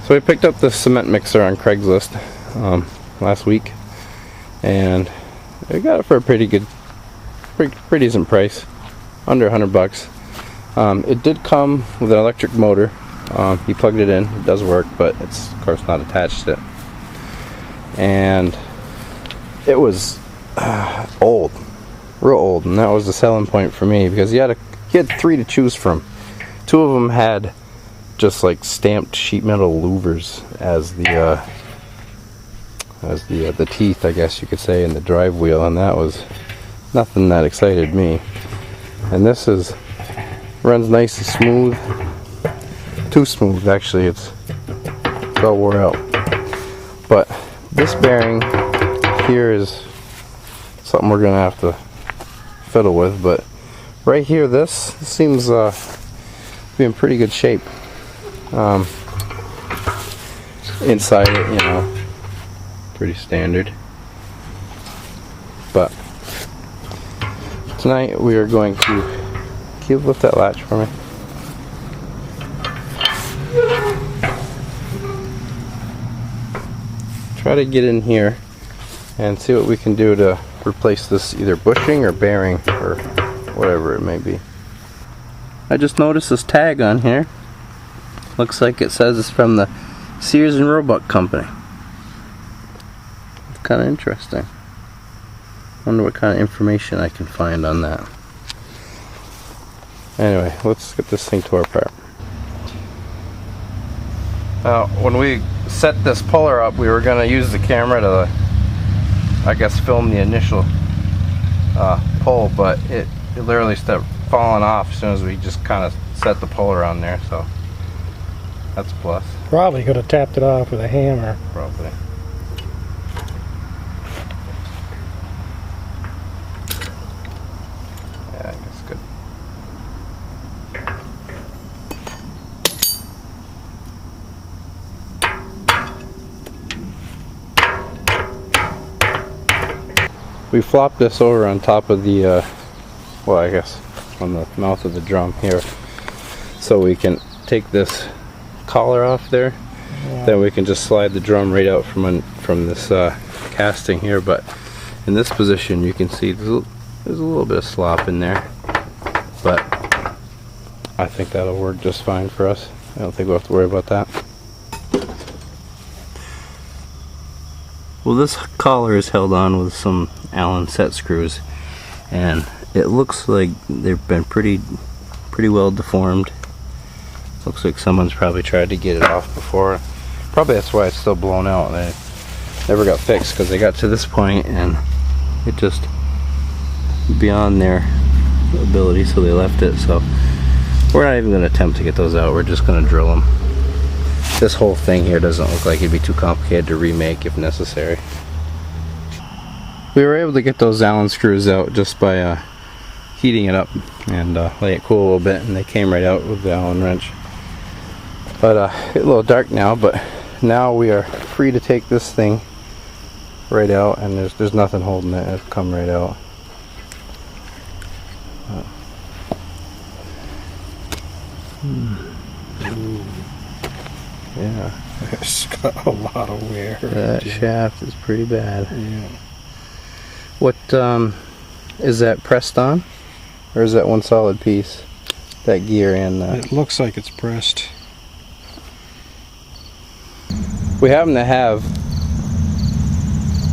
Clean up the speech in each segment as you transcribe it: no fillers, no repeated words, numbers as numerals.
So we picked up the cement mixer on Craigslist last week, and we got it for a pretty decent price, under $100. It did come with an electric motor. You plugged it in, it does work, but it's of course not attached to it. And it was old, real old, and that was the selling point for me, because he had 3 to choose from. 2 of them had just like stamped sheet metal louvers as the teeth, I guess you could say, in the drive wheel, and that was nothing that excited me. And this runs nice and smooth, too smooth actually. It's all wore out. But this bearing here is something we're gonna have to fiddle with. But right here, this seems to be in pretty good shape. Inside it, you know, pretty standard. But tonight we are going to, can you lift that latch for me? Try to get in here and see what we can do to replace this either bushing or bearing or whatever it may be. I just noticed this tag on here. Looks like it says it's from the Sears and Roebuck Company. It's kind of interesting. Wonder what kind of information I can find on that. Anyway, let's get this thing tore apart. Now, when we set this puller up, we were going to use the camera to, I guess, film the initial pull, but it literally started falling off as soon as we just kind of set the puller on there, so that's a plus. Probably could have tapped it off with a hammer. Probably. Yeah, I guess good. We flopped this over on top of the, well, I guess on the mouth of the drum here, so we can take this collar off there. Yeah. Then we can just slide the drum right out from this casting here. But in this position, you can see there's a little bit of slop in there, but I think that'll work just fine for us. I don't think we'll have to worry about that. Well, this collar is held on with some Allen set screws, and it looks like they've been pretty well deformed. Looks like someone's probably tried to get it off before. Probably that's why it's still blown out. They never got fixed because they got to this point and it just beyond their ability, so they left it. So we're not even going to attempt to get those out. We're just going to drill them. This whole thing here doesn't look like it'd be too complicated to remake if necessary. We were able to get those Allen screws out just by heating it up and letting it cool a little bit, and they came right out with the Allen wrench. But it's a little dark now, but now we are free to take this thing right out, and there's nothing holding it. It'll come right out. Yeah. It's got a lot of wear. That shaft is pretty bad. Yeah. What is that pressed on? Or is that one solid piece? That gear and It looks like it's pressed. We happen to have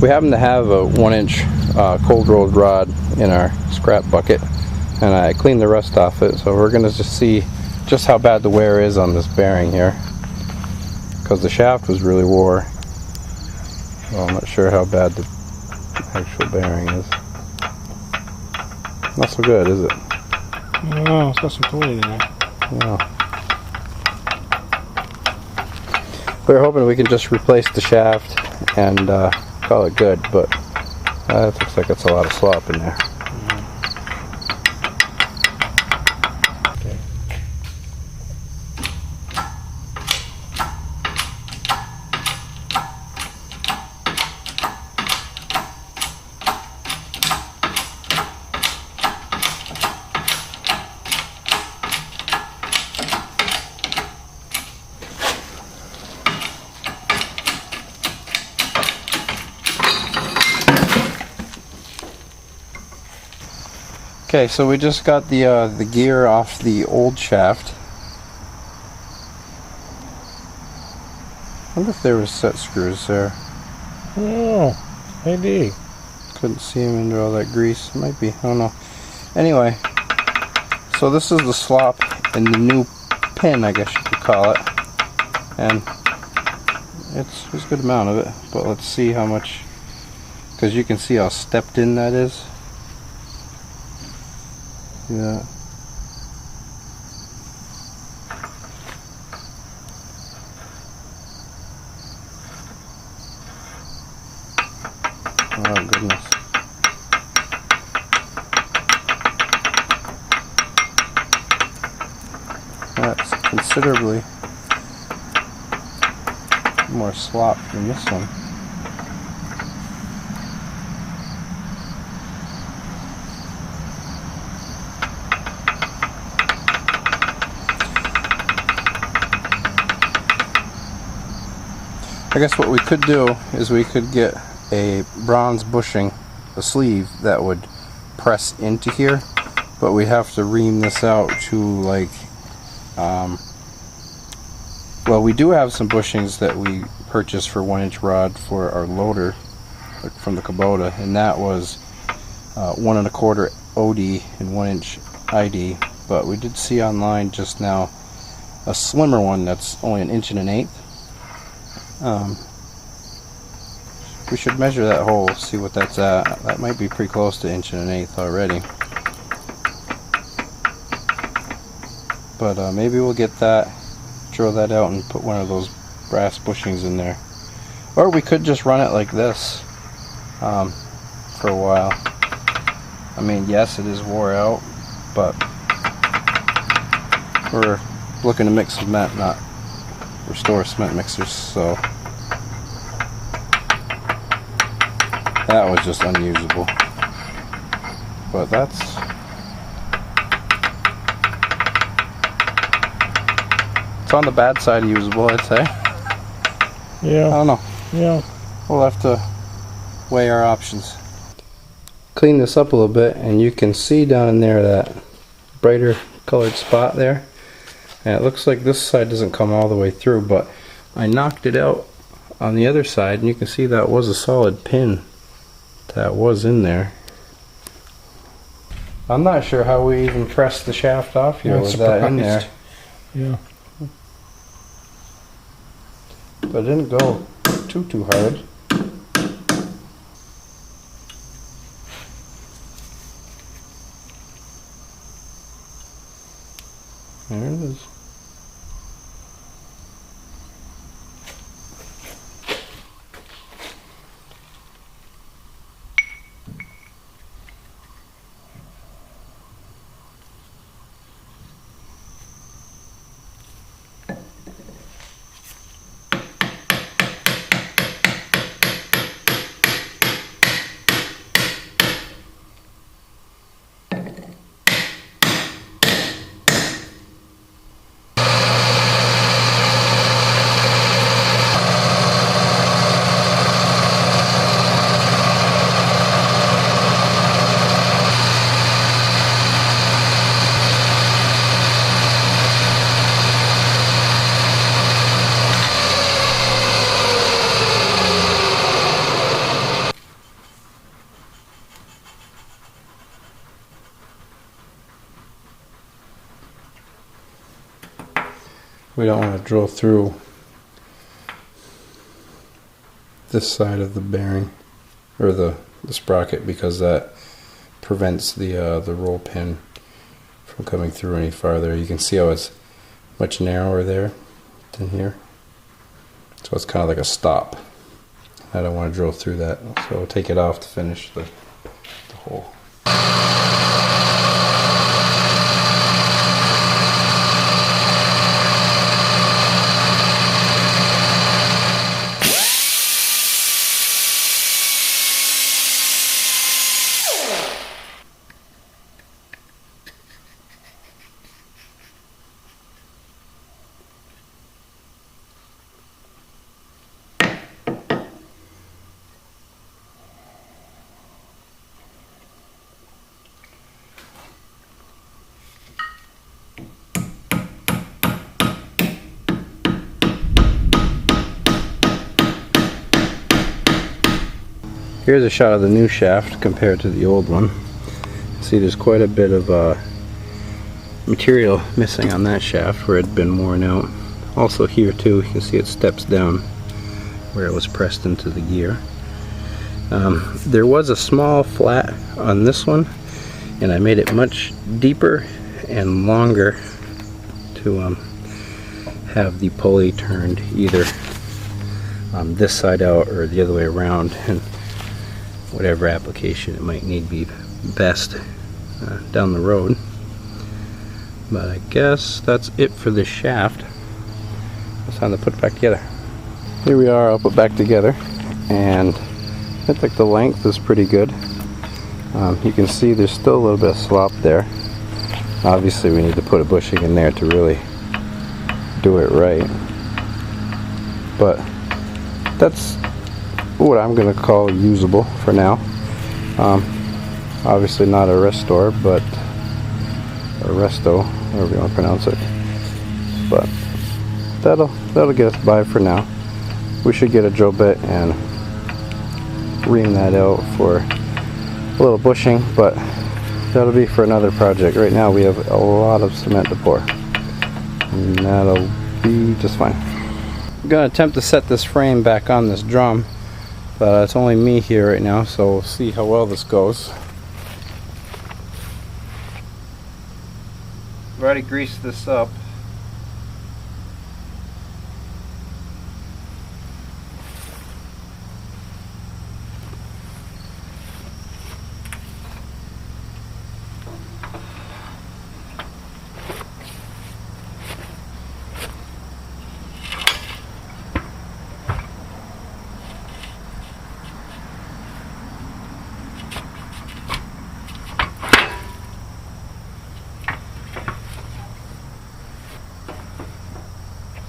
a 1-inch cold rolled rod in our scrap bucket, and I cleaned the rust off it. So we're gonna just see just how bad the wear is on this bearing here, because the shaft was really wore. Well, I'm not sure how bad the actual bearing is. Not so good, is it? Oh, it's got some toy there. Yeah. We're hoping we can just replace the shaft and call it good, but it looks like it's a lot of slop in there. Okay. Okay, so we just got the gear off the old shaft. I wonder if there was set screws there. Oh, maybe. Couldn't see them under all that grease. Might be. I don't know. Anyway, so this is the slop and the new pin, I guess you could call it. And there's a good amount of it. But let's see how much, because you can see how stepped in that is. See that? Oh goodness. That's considerably more slop than this one. I guess what we could do is we could get a bronze bushing, a sleeve that would press into here, but we have to ream this out to like, well, we do have some bushings that we purchased for 1-inch rod for our loader from the Kubota, and that was 1 1/4 OD and 1-inch ID, but we did see online just now a slimmer one that's only 1 1/8 inch. We should measure that hole, see what that's at. That might be pretty close to 1 1/8 already. But maybe we'll get that, drill that out and put one of those brass bushings in there. Or we could just run it like this for a while. I mean, yes, it is wore out, but we're looking to mix cement, not restore cement mixers, so that was just unusable. But it's on the bad side of usable, I'd say. Yeah. I don't know. Yeah. We'll have to weigh our options. Clean this up a little bit, and you can see down in there that brighter colored spot there. And it looks like this side doesn't come all the way through, but I knocked it out on the other side, and you can see that was a solid pin that was in there. I'm not sure how we even pressed the shaft off here with that in there. Yeah. But it didn't go too hard. There it is. We don't want to drill through this side of the bearing or the sprocket, because that prevents the roll pin from coming through any farther. You can see how it's much narrower there than here, so it's kind of like a stop. I don't want to drill through that, so I'll take it off to finish the hole. Here's a shot of the new shaft compared to the old one. See, there's quite a bit of material missing on that shaft where it had been worn out. Also here too, you can see it steps down where it was pressed into the gear. There was a small flat on this one, and I made it much deeper and longer to have the pulley turned either this side out or the other way around, and whatever application it might need be best down the road. But I guess that's it for this shaft. It's time to put it back together. Here we are, all put back together, and I think the length is pretty good. You can see there's still a little bit of slop there. Obviously we need to put a bushing in there to really do it right, but that's what I'm going to call usable for now. Obviously not a restore, but a resto, however you want to pronounce it. But that'll get us by for now. We should get a drill bit and ream that out for a little bushing, but that'll be for another project. Right now we have a lot of cement to pour, and that'll be just fine. I'm gonna attempt to set this frame back on this drum, but it's only me here right now, so we'll see how well this goes. I've already greased this up.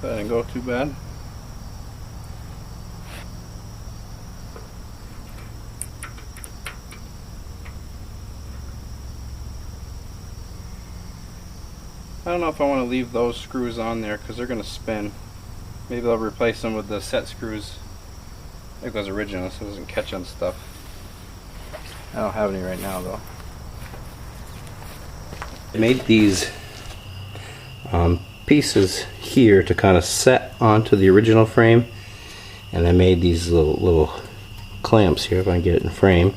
That didn't go too bad. I don't know if I want to leave those screws on there because they're going to spin. Maybe I'll replace them with the set screws like those original so it doesn't catch on stuff. I don't have any right now though. I made these pieces here to kind of set onto the original frame, and I made these little clamps here, if I can get it in frame,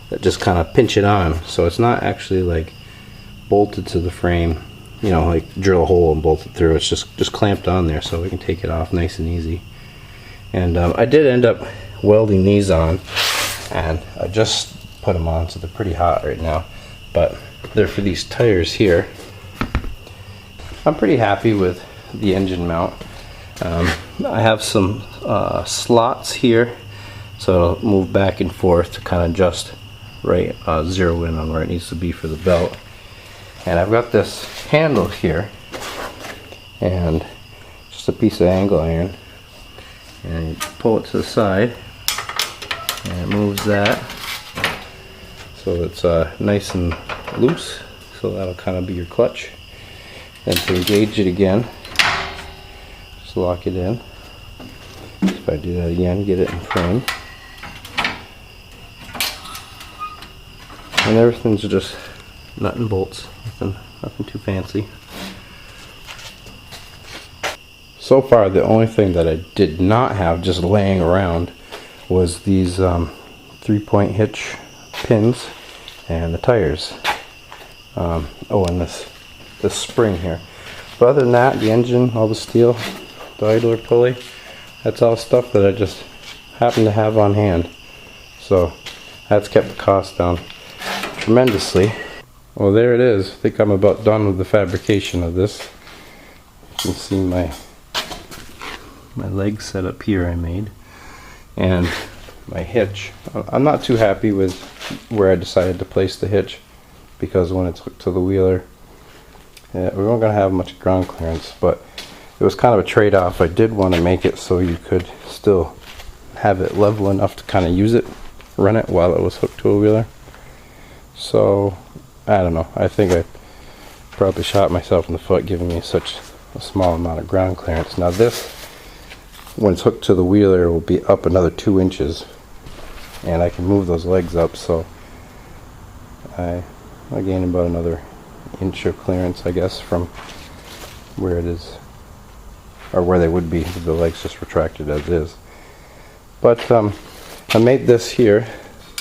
that just kind of pinch it on, so it's not actually like bolted to the frame, you know, like drill a hole and bolt it through. It's just clamped on there so we can take it off nice and easy. And I did end up welding these on, and I just put them on, so they're pretty hot right now, but they're for these tires here. I'm pretty happy with the engine mount. I have some slots here, so it'll move back and forth to kind of just right zero in on where it needs to be for the belt. And I've got this handle here, and just a piece of angle iron, and you pull it to the side, and it moves that so it's nice and loose. So that'll kind of be your clutch. And to engage it again, just lock it in. If I do that again, get it in frame. And everything's just nut and bolts, nothing too fancy. So far, the only thing that I did not have just laying around was these 3-point hitch pins and the tires. Oh, and this spring here. But other than that, the engine, all the steel, the idler pulley, that's all stuff that I just happen to have on hand. So that's kept the cost down tremendously. Well, there it is. I think I'm about done with the fabrication of this. You can see my leg set up here I made, and my hitch. I'm not too happy with where I decided to place the hitch, because when it's hooked to the wheeler, we weren't going to have much ground clearance, but it was kind of a trade-off. I did want to make it so you could still have it level enough to kind of use it, run it while it was hooked to a wheeler. So, I don't know. I think I probably shot myself in the foot giving me such a small amount of ground clearance. Now this, when it's hooked to the wheeler, will be up another 2 inches. and I can move those legs up, so I gained about another inch of clearance, I guess, from where it is, or where they would be if the legs just retracted as is. But I made this here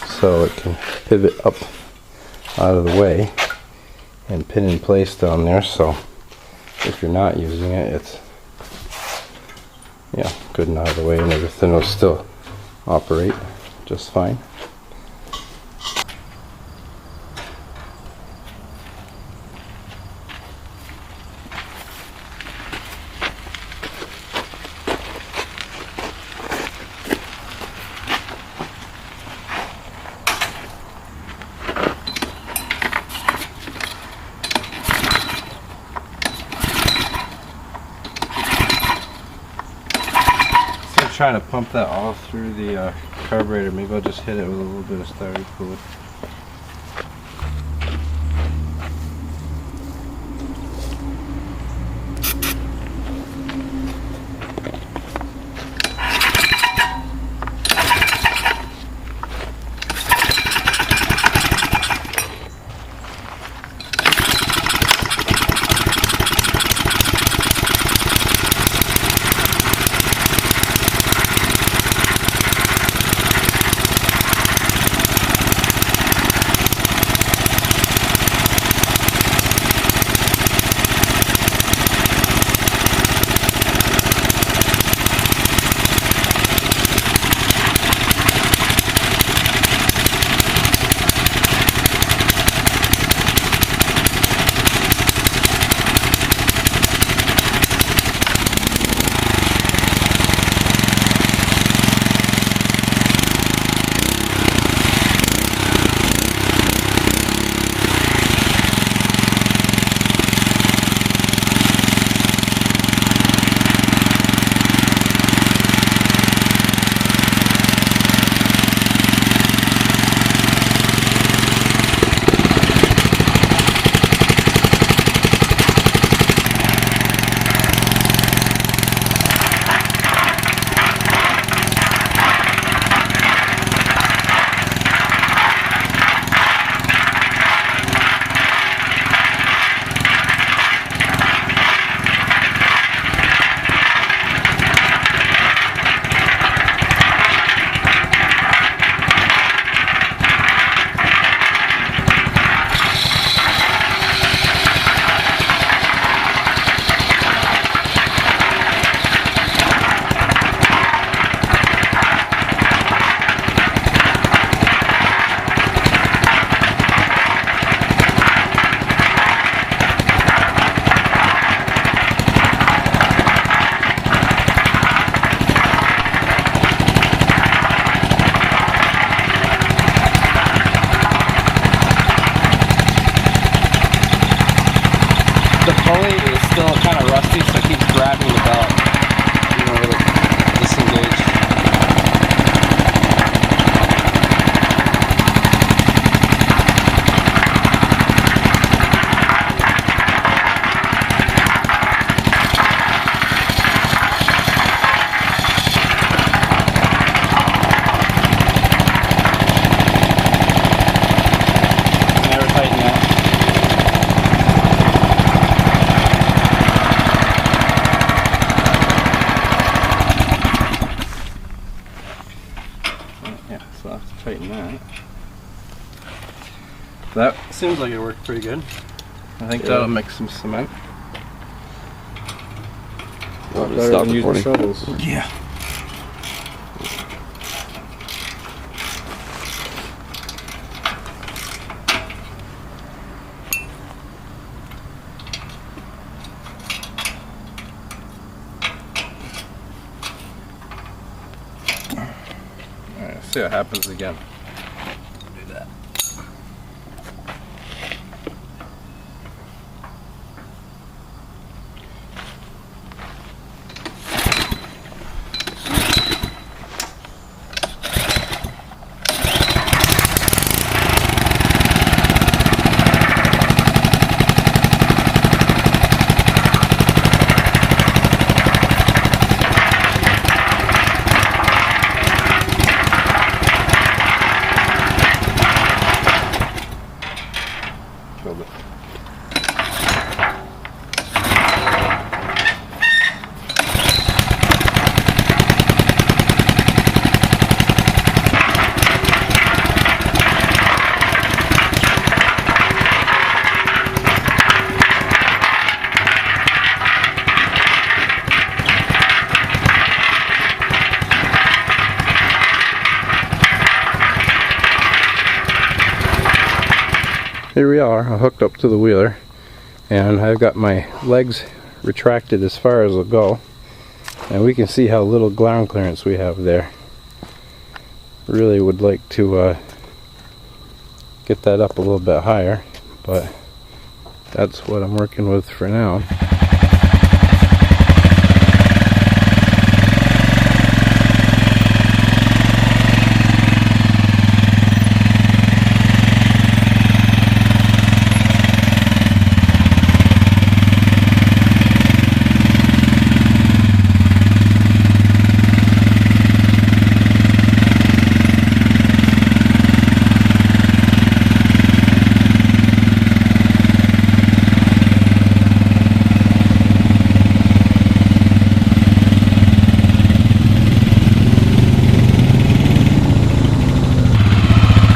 so it can pivot up out of the way and pin in place down there, so if you're not using it, it's good and out of the way, and everything will still operate just fine. Trying to pump that all through the carburetor. Maybe I'll just hit it with a little bit of starter fluid. The pulley is still kind of rusty, so it keeps grabbing the belt. You don't really disengage. Never tighten that. Yeah, so I'll have to tighten that. That seems like it worked pretty good. I think that'll make some cement. Stop recording. Shovels. Yeah. Alright, let's see what happens again. Do that. here we are, hooked up to the wheeler, and I've got my legs retracted as far as they'll go, and we can see how little ground clearance we have there. Really would like to get that up a little bit higher, but that's what I'm working with for now.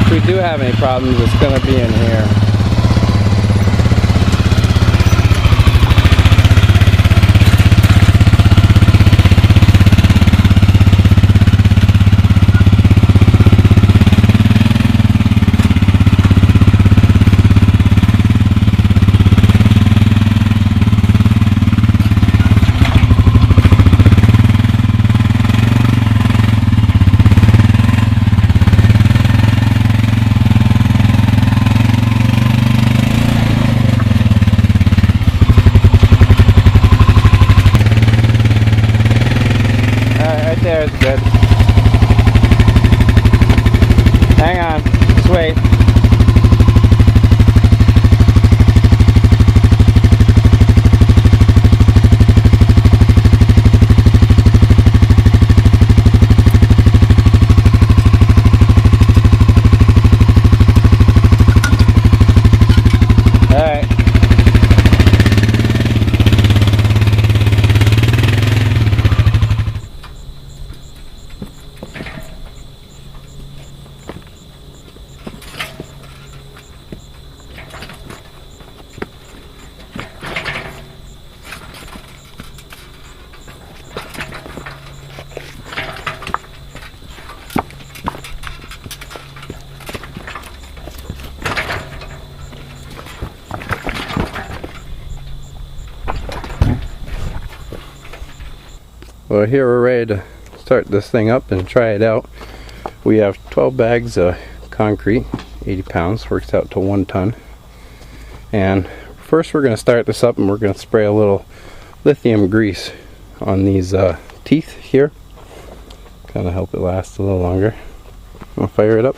If we do have any problems, it's going to be in here. There's good. Hang on, just wait. Alright. Well, here we're ready to start this thing up and try it out. We have 12 bags of concrete, 80 pounds, works out to 1 ton. And first we're going to start this up and we're going to spray a little lithium grease on these teeth here. Kind of help it last a little longer. I'll fire it up.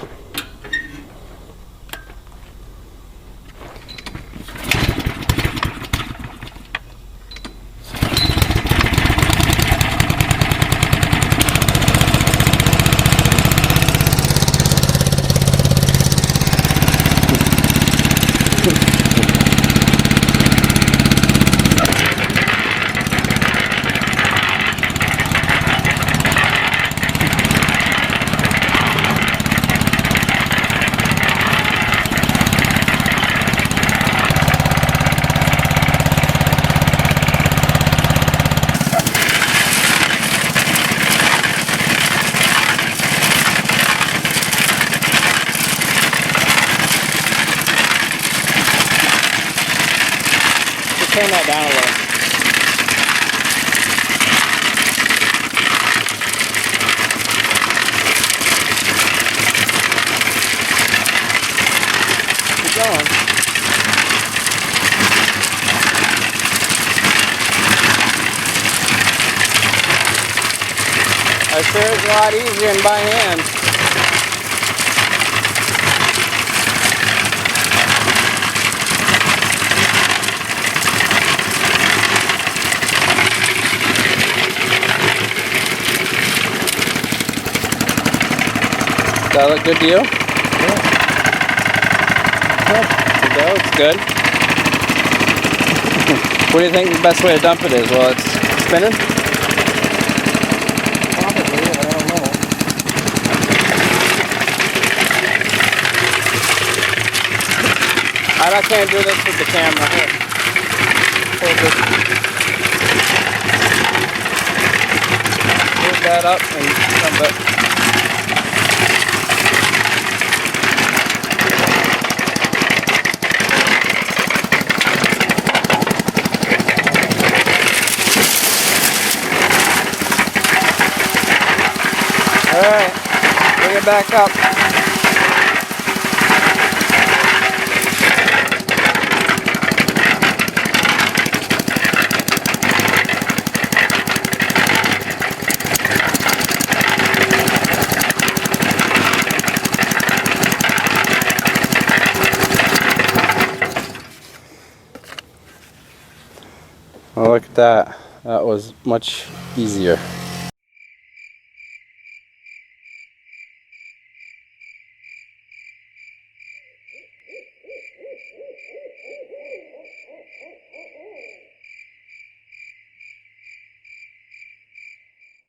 Turn that down a little. Keep going. I sure is a lot easier than by hand. Does that look good to you? Yeah. No, it's good. What do you think the best way to dump it is? Well, it's spinning? Probably, I don't know. I can't do this with the camera. Here. Hold this. Move that up and dump it. back up. Well, look at that. That was much easier.